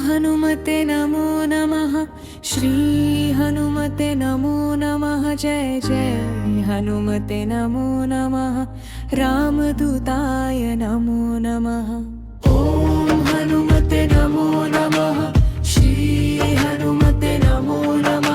हनुमते नमो नमः। श्री हनुमते नमो नमः। जय जय हनुमते नमो नमः। रामदूताय नमो नमः। ॐ हनुमते नमो नमः। श्री हनुमते नमो नमः।